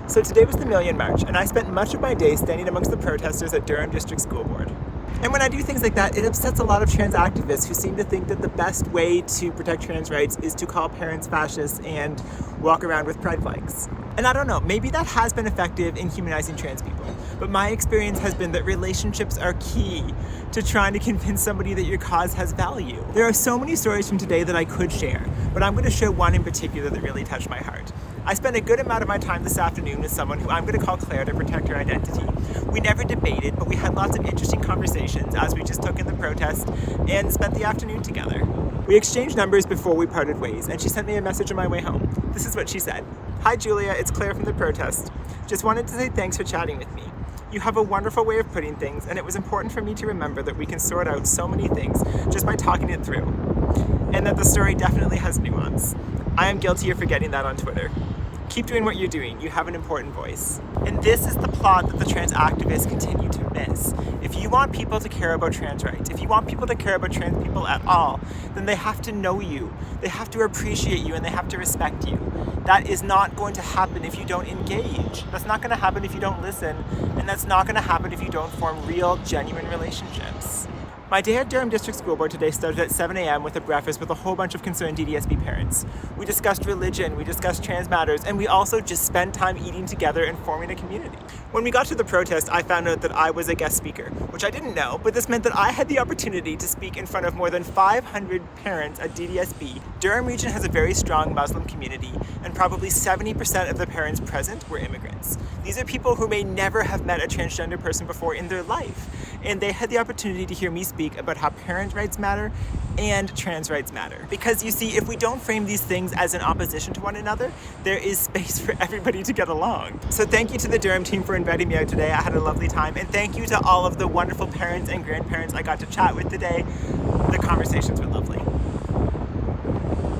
So today was the Million March, and I spent much of my day standing amongst the protesters at Durham District School Board. And when I do things like that, it upsets a lot of trans activists who seem to think that the best way to protect trans rights is to call parents fascists and walk around with pride flags. And I don't know, maybe that has been effective in humanizing trans people, but my experience has been that relationships are key to trying to convince somebody that your cause has value. There are so many stories from today that I could share, but I'm going to share one in particular that really touched my heart. I spent a good amount of my time this afternoon with someone who I'm going to call Claire to protect her identity. We never debated, but we had lots of interesting conversations as we just took in the protest and spent the afternoon together. We exchanged numbers before we parted ways, and she sent me a message on my way home. This is what she said. "Hi Julia, it's Claire from the protest. Just wanted to say thanks for chatting with me. You have a wonderful way of putting things, and it was important for me to remember that we can sort out so many things just by talking it through, and that the story definitely has nuance. I am guilty of forgetting that on Twitter. Keep doing what you're doing. You have an important voice." And this is the plot that the trans activists continue to miss. If you want people to care about trans rights, if you want people to care about trans people at all, then they have to know you, they have to appreciate you, and they have to respect you. That is not going to happen if you don't engage. That's not going to happen if you don't listen, and that's not going to happen if you don't form real, genuine relationships. My day at Durham District School Board today started at 7 a.m. with a breakfast with a whole bunch of concerned DDSB parents. We discussed religion, we discussed trans matters, and we also just spent time eating together and forming a community. When we got to the protest, I found out that I was a guest speaker, which I didn't know, but this meant that I had the opportunity to speak in front of more than 500 parents at DDSB. Durham region has a very strong Muslim community, and probably 70% of the parents present were immigrants. These are people who may never have met a transgender person before in their life, and they had the opportunity to hear me speak about how parent rights matter and trans rights matter. Because you see, if we don't frame these things as in opposition to one another, there is space for everybody to get along. So thank you to the Durham team for inviting me out today. I had a lovely time, and thank you to all of the wonderful parents and grandparents I got to chat with today. The conversations were lovely.